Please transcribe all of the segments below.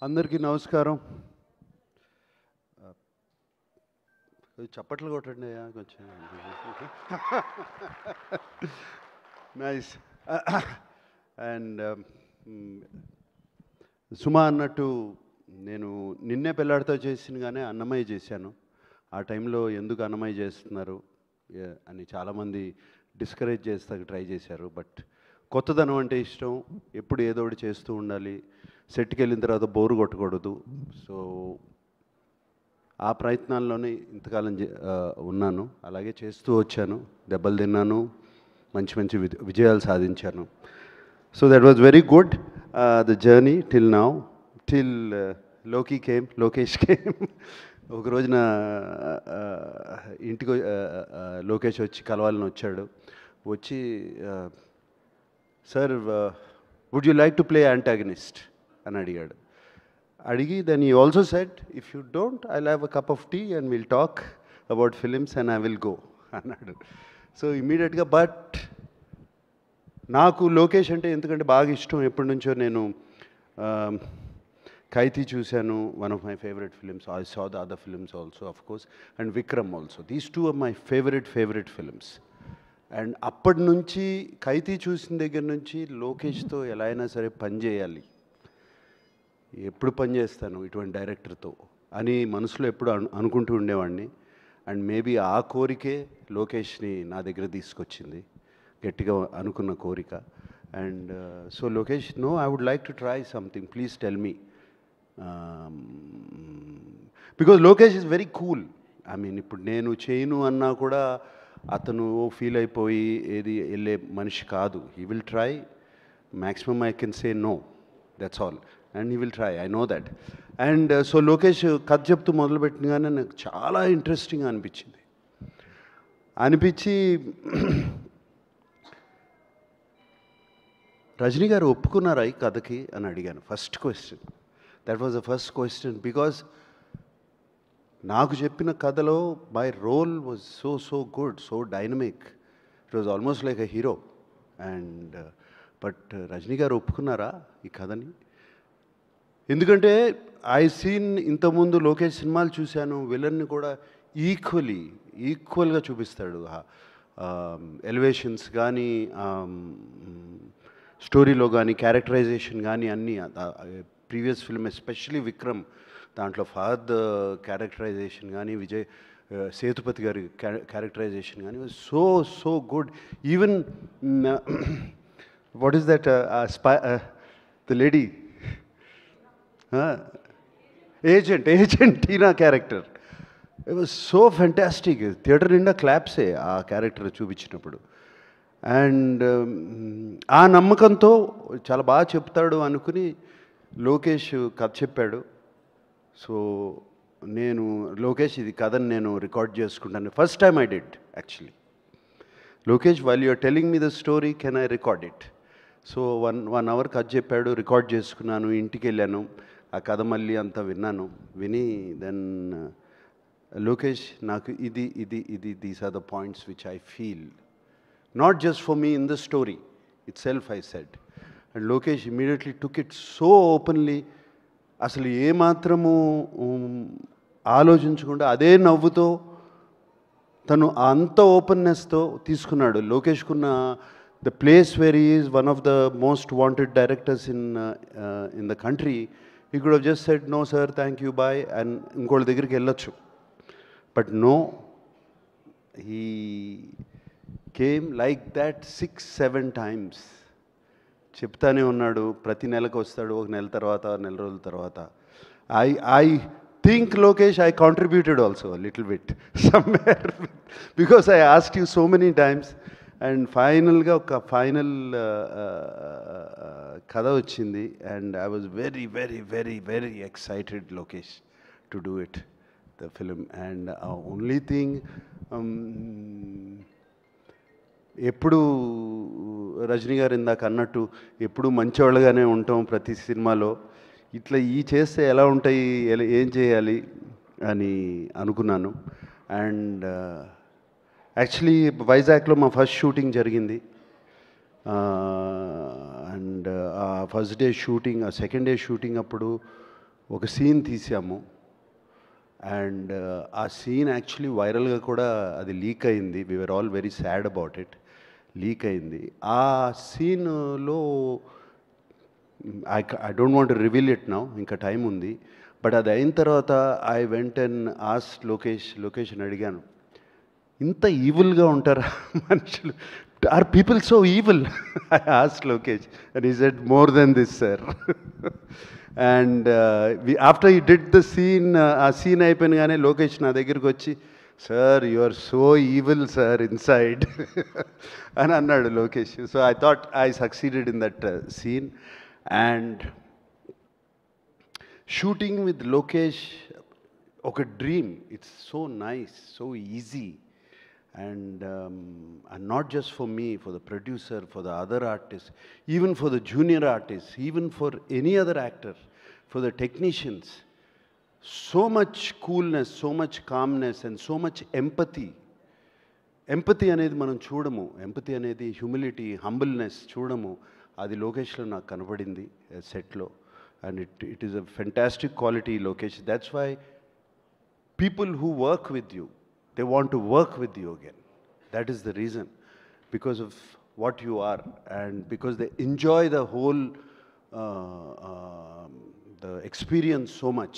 అందరికీ నమస్కారం. చప్పట్లు కొట్టండి కొంచెం. నైస్. అండ్ సుమా అన్నట్టు నేను నిన్నే పెళ్ళాడితో చేసినగానే అన్నమయ్య చేశాను. ఆ టైంలో ఎందుకు అన్నమయ్య చేస్తున్నారు అని చాలామంది డిస్కరేజ్ చేస్తాక ట్రై చేశారు. బట్ కొత్తదనం అంటే ఇష్టం, ఎప్పుడు ఏదో ఒకటి చేస్తూ ఉండాలి, సెట్కి వెళ్ళిన తర్వాత బోరు కొట్టకూడదు. సో ఆ ప్రయత్నాల్లోనే ఇంతకాలం ఉన్నాను, అలాగే చేస్తూ వచ్చాను, దెబ్బలు తిన్నాను, మంచి మంచి విజయాలు సాధించాను. So that was very good the journey till now, till Lokesh came. ఒక రోజున ఇంటికి లోకేష్ వచ్చి కలవాలని వచ్చాడు. వచ్చి sir would you like to play antagonist అని అడిగాడు. అడిగి then he also said if you don't I have a cup of tea and will talk about films and I will go అన్నాడు. సో ఇమీడియట్గా బట్ నాకు లోకేష్ అంటే ఎందుకంటే బాగా ఇష్టం ఎప్పటి నుంచో. నేను ఖైదీ చూశాను, one of my favourite films. I saw the other films also of course, and Vikram also. These two are my favourite films. And అప్పటి నుంచి ఖైదీ చూసిన దగ్గర నుంచి లోకేష్తో ఎలా అయినా సరే పని చేయాలి, ఎప్పుడు పని చేస్తాను ఇటువంటి డైరెక్టర్తో అని మనసులో ఎప్పుడు అనుకుంటూ ఉండేవాడిని. అండ్ మేబీ ఆ కోరికే లోకేష్ని నా దగ్గర తీసుకొచ్చింది, గట్టిగా అనుకున్న కోరిక. And so Lokesh, no, I would like to try something, please tell me. Because Lokesh is very cool. I mean ఇప్పుడు నేను చేయను అన్నా కూడా అతను ఫీల్ అయిపోయి ఏది వెళ్ళే మనిషి కాదు. He will try, maximum I can say no, that's all. And he will try, I know that. And so Lokesh కథ చెప్తూ మొదలుపెట్టినగానే నాకు చాలా ఇంట్రెస్టింగ్ అనిపించి రజనీ గారు ఒప్పుకున్నారా ఈ కథకి అని అడిగాను. First question, that was the first question. Because నాకు చెప్పిన కథలో my role was so good, so dynamic. It was almost like a hero. And but Rajini గారు ఒప్పుకున్నారా ఈ కథని? ఎందుకంటే ఐ సీన్ ఇంతకుముందు లోకేష్ సినిమాలు చూశాను, విలన్ని కూడా ఈక్వల్గా చూపిస్తాడు. ఎలివేషన్స్ కానీ, స్టోరీలో కానీ, క్యారెక్టరైజేషన్ కానీ అన్నీ. ప్రీవియస్ ఫిల్మ్ ఎస్పెషలీ విక్రమ్, దాంట్లో ఫహద్ క్యారెక్టరైజేషన్ కానీ, విజయ్ సేతుపతి గారి క్యారెక్టరైజేషన్ కానీ so good. Even what is that the lady agent Tina character, it was so fantastic. Theatre నిండా క్లాప్సే ఆ క్యారెక్టర్ చూపించినప్పుడు. అండ్ ఆ నమ్మకంతో చాలా బాగా చెప్తాడు అనుకుని లోకేష్ కథ చెప్పాడు. సో నేను లోకేష్ ఇది కథని నేను రికార్డ్ చేసుకుంటాను. First time I did actually. Lokesh, while you're telling me the story, can I record it? So one hour కథ చెప్పాడు, రికార్డ్ చేసుకున్నాను, ఇంటికి వెళ్ళాను, ఆ కథ మళ్ళీ అంతా విని దెన్ లోకేష్, నాకు ఇది these are the points which I feel, not just for me in the story itself, I said. And Lokesh immediately took it so openly. అసలు ఏమాత్రము ఆలోచించకుండా అదే నవ్వుతో తను అంత ఓపెన్నెస్తో తీసుకున్నాడు. లోకేష్కున్న the place where he is one of the most wanted directors in the country. He could have just said no sir, thank you, bye, and ఇంకోళ్ళ దగ్గరికి వెళ్ళొచ్చు. But no, he came like that 6-7 times. చెప్తానే ఉన్నాడు, ప్రతి నెలకు వస్తాడు, ఒక నెల తర్వాత, నెల రోజుల తర్వాత. I think Lokesh, I contributed also little bit somewhere, because I asked you so many times. And ఫైనల్గా ఒక ఫైనల్ కథ వచ్చింది. And I was very excited Lokesh to do it, the film. And only thing, ఎప్పుడు రజనీ గారు ఇందాక అన్నట్టు ఎప్పుడు మంచివాళ్ళగానే ఉంటాం ప్రతి సినిమాలో, ఇట్లా చేస్తే ఎలా ఉంటాయి, ఏం చేయాలి అని అనుకున్నాను. అండ్ యాక్చువల్లీ వైజాగ్లో మా ఫస్ట్ షూటింగ్ జరిగింది. అండ్ ఆ ఫస్ట్ డే షూటింగ్, ఆ సెకండ్ డే షూటింగ్ అప్పుడు ఒక సీన్ తీసాము. అండ్ ఆ సీన్ యాక్చువల్లీ వైరల్గా కూడా అది లీక్ అయింది. We were all very sad about it. Leak అయింది. ఆ సీన్లో I don't want to reveal it now, ఇంకా టైం ఉంది. బట్ అది అయిన తర్వాత I went and ask location అడిగాను, ఇంత ఈవిల్గా ఉంటారా మనుషులు? Are people so evil? I ask Lokesh and he said more than this sir. And after he did the scene, ఆ సీన్ అయిపోయినగానే లోకేష్ నా దగ్గరికి వచ్చి, sir you are so evil sir inside అని అన్నాడు Lokesh. So I thought I succeeded in that scene. And shooting with Lokesh ఒక dream. It's so nice, so easy. And not just for me, for the producer, for the other artists, even for the junior artists, even for any other actor, for the technicians. So much coolness, so much calmness, and so much empathy. Empathy అనేది మనం చూడము. Empathy అనేది humility, humbleness చూడము. అది లోకేష్లో నాకు కనపడింది సెట్లో. And it is a fantastic quality Lokesh. That's why people who work with you, they want to work with you again. That is the reason, because of what you are, and because they enjoy the whole the experience so much.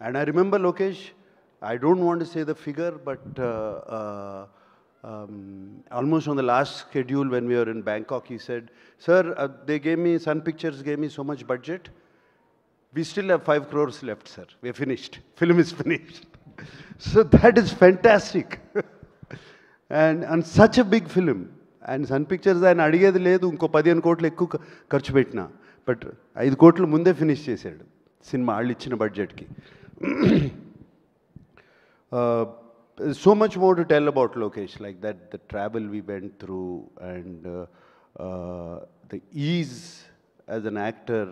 And I remember Lokesh, I don't want to say the figure, but almost on the last schedule when we were in Bangkok, he said, sir, they gave me, Sun Pictures gave me so much budget, we still have 5 crores left, sir. We are finished. Film is finished. So that is fantastic. and such a big film. And Sun Pictures ఆయన అడిగేది లేదు, ఇంకో 15 కోట్లు ఎక్కువ ఖర్చు పెట్టినా, but 5 కోట్లు ముందే ఫినిష్ చేశాడు సినిమా వాళ్ళు ఇచ్చిన బడ్జెట్కి. So much more to tell about Lokesh, like that, the travel we went through, and the ease as an actor,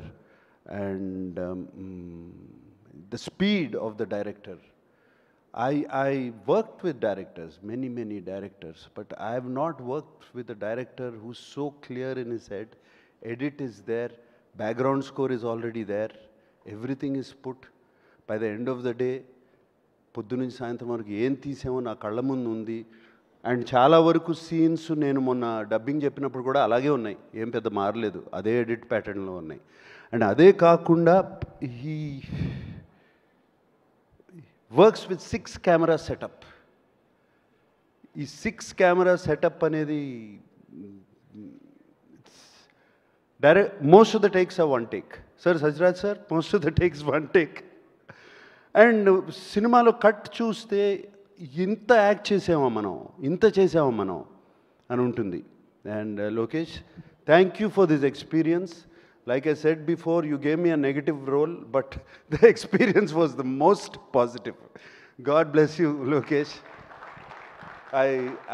and the speed of the director. I worked with directors, many directors, but I have not worked with a director who's so clear in his head. Edit is there, background score is already there, everything is put. By the end of the day, పొద్దు నుంచి సాయంత్రం వరకు ఏం తీసామో నా కళ్ళ ముందు ఉంది. And చాలా వరకు సీన్స్ నేను మొన్న డబ్బింగ్ చెప్పినప్పుడు కూడా అలాగే ఉన్నాయి, ఏం పెద్ద మారలేదు, అదే ఎడిట్ ప్యాటర్న్లో ఉన్నాయి. అండ్ అదే కాకుండా ఈ వర్క్స్ విత్ 6 కెమెరా సెటప్. ఈ 6 కెమెరా సెటప్ అనేది direct, most of the takes are 1 take. Sir సజ్రాజ్ sir, most of the takes 1 take. And సినిమాలో కట్ చూస్తే ఇంత యాక్ట్ చేసామా మనం, ఇంత చేసామా మనం అని ఉంటుంది. And Lokesh, thank you for this experience. Like I said before, you gave me a negative role, but the experience was the most positive. God bless you, Lokesh.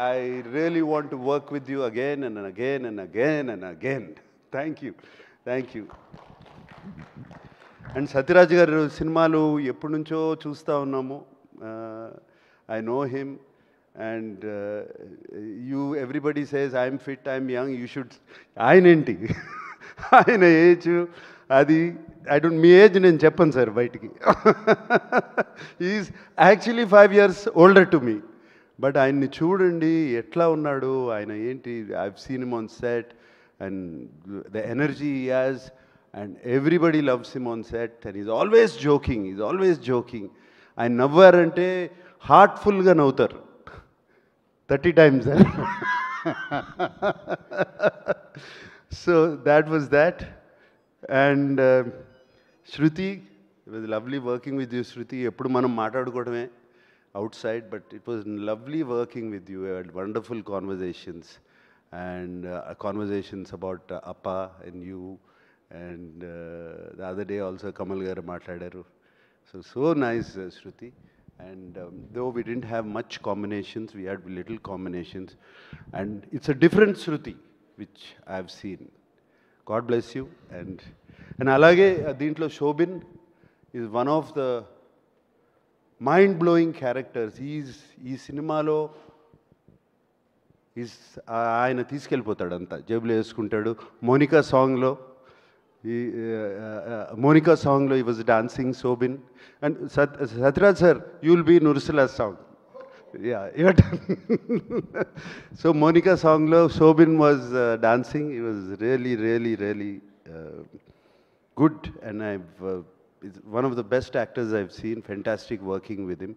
I really want to work with you again and again and again and again. Thank you. Thank you. And Satyaraj garu సినిమాలు ఎప్పటి నుంచో చూస్తూ ఉన్నాము. I know him, and everybody says I'm fit, I'm young, you should. ఆయనేంటి ఆయన age అది, I don't, me age నేను చెప్పను sir బయటికి. Is actually 5 years older to me. But ఆయన్ని చూడండి ఎట్లా ఉన్నాడు, ఆయన ఏంటి, I've seen him on set, and the energy he has, and everybody loves him on set, and is always joking. ఆయన నవ్వారంటే హార్ట్ఫుల్గా నవ్వుతారు 30 times. So that was that. And Shruti, it was lovely working with you, Shruti. Eppudu manam maatadukodame outside, but it was lovely working with you. We had wonderful conversations, and conversations about Appa and you, and the other day also Kamal garu maatadaru. So nice, Shruti. And though we didn't have much combinations, we had little combinations, and it's a different Shruti which I have seen. God bless you. And alage deentlo Shobin is one of the mind-blowing characters. Ee సినిమాలో ఆయన తీసుకెళ్ళిపోతాడు, అంతా జేబులో వేసుకుంటాడు. మోనికా సాంగ్లో Monica song lo he was dancing, Sobin. And Satraj sir, you'll be in Ursula's song. Yeah, your turn. So Monica song lo Sobin was dancing. He was really good, and it's one of the best actors I've seen. Fantastic working with him.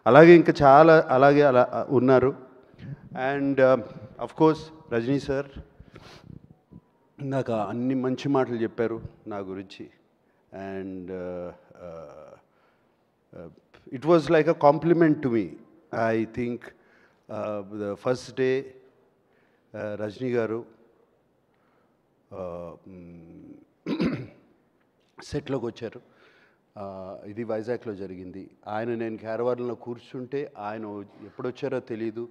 అలాగే ఇంకా చాలా అలాగే అలా ఉన్నారు. And of course Rajini sir నాకు అన్ని మంచి మాటలు చెప్పారు నా గురించి. And it was like a compliment to me. I think the first day Rajini గారు సెట్లోకి వచ్చారు. ఇది వైజాగ్లో జరిగింది. నేను క్యారవాన్లో కూర్చుంటే ఆయన ఎప్పుడు వచ్చారో తెలీదు.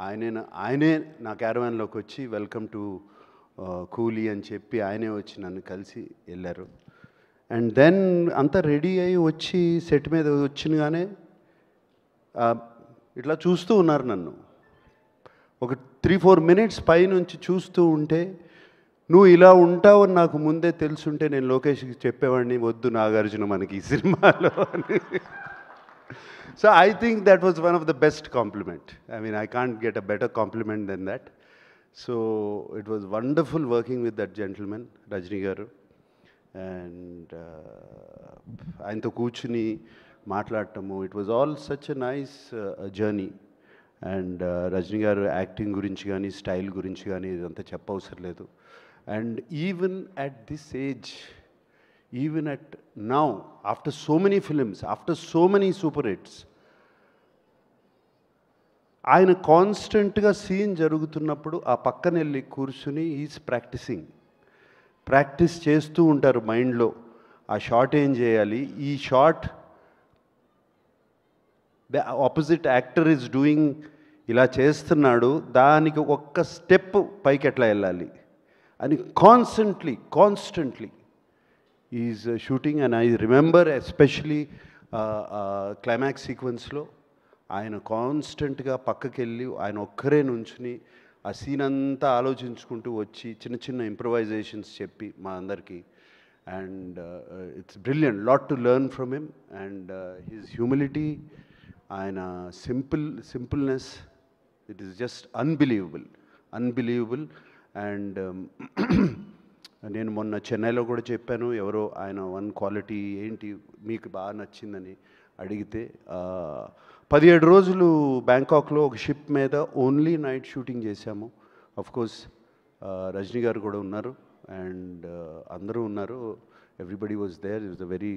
ఆయనే నా క్యారవాన్లోకి వచ్చి వెల్కమ్ టు కూలీ అని చెప్పి ఆయనే వచ్చి నన్ను కలిసి వెళ్ళారు. అండ్ దెన్ అంతా రెడీ అయ్యి వచ్చి సెట్ మీద వచ్చినగానే ఇట్లా చూస్తూ ఉన్నారు నన్ను. ఒక 3-4 minutes పైనుంచి చూస్తూ ఉంటే, నువ్వు ఇలా ఉంటావని నాకు ముందే తెలుసుంటే నేను లోకేష్కి చెప్పేవాడిని, వద్దు నాగార్జున మనకి ఈ సినిమాలో అని. So I think that was one of the best compliment. I mean I can't get a better compliment than that. So it was wonderful working with that gentlemen Rajini garu. And ఆయనతో కూర్చుని మాట్లాడటము, it was all such a nice journey. And Rajini garu acting గురించి కానీ style గురించి కానీ ఇదంతా చెప్పవసరం లేదు. And even at this age, even at now, after so many films, after so many super hits, ఆయన కాన్స్టెంట్గా సీన్ జరుగుతున్నప్పుడు ఆ పక్కన వెళ్ళి కూర్చుని ఈజ్ ప్రాక్టీస్ చేస్తూ ఉంటారు మైండ్లో. ఆ షాట్ ఏం చేయాలి, ఈ shot the opposite actor is doing, ఇలా చేస్తున్నాడు, దానికి ఒక్క స్టెప్ పైకి ఎట్లా వెళ్ళాలి అని constantly is shooting. And I remember especially climax సీక్వెన్స్లో ఆయన కాన్స్టెంట్గా పక్కకెళ్ళి ఆయన ఒక్కరే నుంచుని ఆ సీన్ అంతా ఆలోచించుకుంటూ వచ్చి చిన్న ఇంప్రవైజేషన్స్ చెప్పి మా అందరికీ. And it's brilliant, lot to learn from him. And his humility, ఆయన సింపుల్నెస్, it is just unbelievable. And నేను మొన్న చెన్నైలో కూడా చెప్పాను, ఎవరో ఆయన వన్ క్వాలిటీ ఏంటి మీకు బాగా నచ్చిందని అడిగితే, 17 రోజులు బ్యాంకాక్లో ఒక షిప్ మీద ఓన్లీ నైట్ షూటింగ్ చేశాము. అఫ్కోర్స్ రజనీ గారు కూడా ఉన్నారు అండ్ అందరూ ఉన్నారు. Everybody was there. It was a very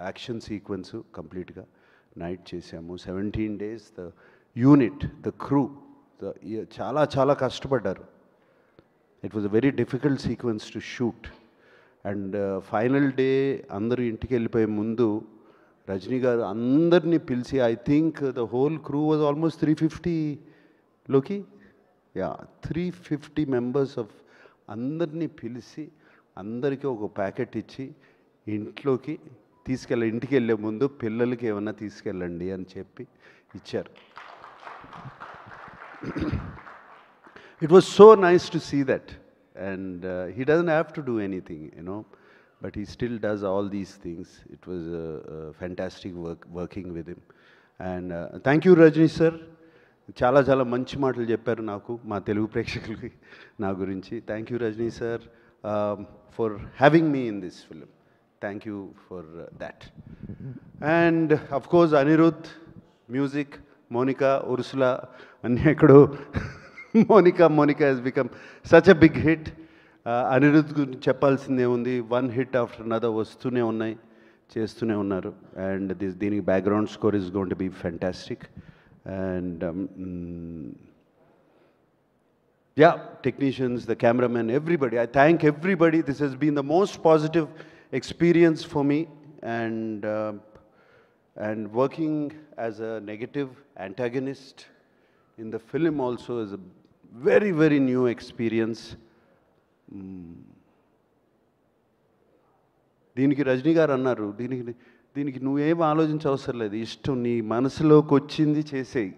action sequence. కంప్లీట్గా నైట్ చేశాము. 17 days. The unit, the crew చాలా కష్టపడ్డారు. It was a very difficult sequence to shoot. And final day అందరూ ఇంటికి వెళ్ళిపోయే ముందు రజనీ గారు అందరినీ పిలిచి, I think the whole crew was almost 350 350 members of అందరినీ పిలిచి అందరికీ ఒక ప్యాకెట్ ఇచ్చి ఇంట్లోకి ఇంటికి వెళ్ళే ముందు పిల్లలకి ఏమన్నా తీసుకెళ్ళండి అని చెప్పి ఇచ్చారు. It was so nice to see that. And he doesn't have to do anything, but he still does all these things. It was fantastic working with him. And thank you, Rajni sir. చాలా మంచి మాటలు చెప్పారు నాకు, మా తెలుగు ప్రేక్షకులకి నా గురించి. Thank you Rajini sir for having me in this film. Thank you for that. And of course Anirudh, music, Monica, Ursula అన్నీ ఎక్కడో. Monika has become such a big hit. Anirudh గురించి చెప్పాల్సిందే ఉంది. వన్ హిట్ ఆఫ్టర్ అనదర్ వస్తూనే ఉన్నాయి, చేస్తూనే ఉన్నారు. అండ్ దీనికి background score is going to be fantastic. And technicians, the cameraman, everybody. I thank everybody. This has been the most positive experience for me. And working as a negative antagonist in the film also is a very new experience. దీనికి రజనీ గారు అన్నారు, దీనికి నువ్వేం ఆలోచించవసరం లేదు, ఇష్టం నీ మనసులోకి వచ్చింది చేసేయి.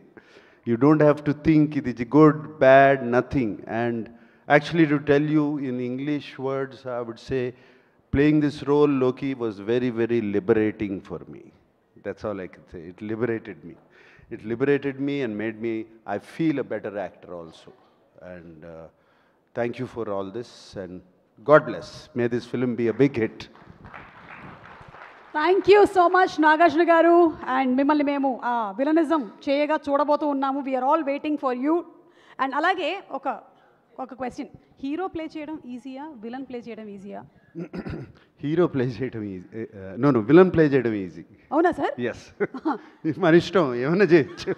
You don't have to think ఇది good bad, nothing. And actually to tell you in English words, I would say playing this role, Loki, was very, very liberating for me. That's all I can say. It liberated me. It liberated me and made me, I feel a better actor also. And thank you for all this, and God bless. May this film be a big hit. Thank you so much Nagarjuna గారు. And మిమ్మల్ని మేము ఆ villainism చేయగా చూడబోతూ ఉన్నాము. We are all waiting for you. And అలాగే ఒక question, hero play చేయడం ఈజీయా, విలన్ ప్లే చేయడం ఈజీయా? హీరో ప్లే చేయడం ఈజీ, నో విలన్ ప్లే చేయడం ఈజీ. అవునా సార్? ఎస్, మన ఇష్టం, ఏమైనా చేయొచ్చు.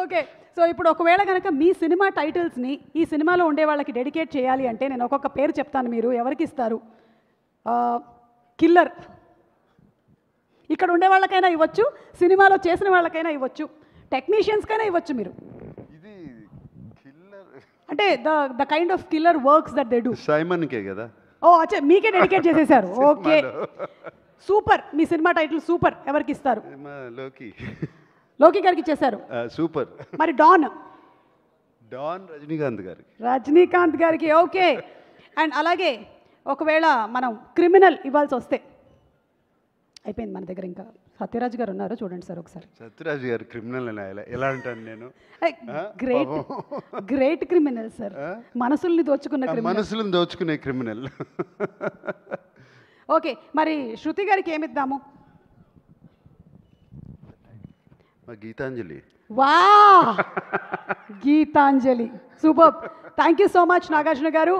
ఓకే, సో ఇప్పుడు ఒకవేళ కనుక మీ సినిమా టైటిల్స్ని ఈ సినిమాలో ఉండే వాళ్ళకి డెడికేట్ చేయాలి అంటే నేను ఒక్కొక్క పేరు చెప్తాను, మీరు ఎవరికి ఇస్తారు? కిల్లర్, ఇక్కడ ఉండే వాళ్ళకైనా ఇవ్వచ్చు, సినిమాలో చేసిన వాళ్ళకైనా ఇవ్వచ్చు, టెక్నీషియన్స్కైనా ఇవ్వచ్చు. మీరు ఇది కిల్లర్ అంటే the kind of killer works that they do. సైమన్కే కదా? ఓ అచ్చా, మీకే డెడికేట్ చేసేసారు. Okay, super. మీ సినిమా టైటిల్ సూపర్. ఎవరికి ఇస్తారు? లోకి గారికి ఇచ్చేశారు. సూపర్. మరి డాన్ రజనీకాంత్ గారికి. రజనీకాంత్ గారికి. ఓకే. అండ్ అలాగే ఒకవేళ మనం క్రిమినల్ ఇవ్వాల్సి వస్తే, అయిపోయింది మన దగ్గర, ఇంకా సత్యరాజ్ గారు ఉన్నారు, చూడండి సార్ ఒకసారి. సత్యరాజ్ గారు క్రిమినల్ ఎలా అంటాను నేను? గ్రేట్ క్రిమినల్ సార్, మనసుల్ని దోచుకునే క్రిమినల్. ఓకే, మరి శృతి గారికి ఏమిద్దాము? గీతాంజలి. వా, Gitanjali, super. Thank you so much Nagarjuna గారు.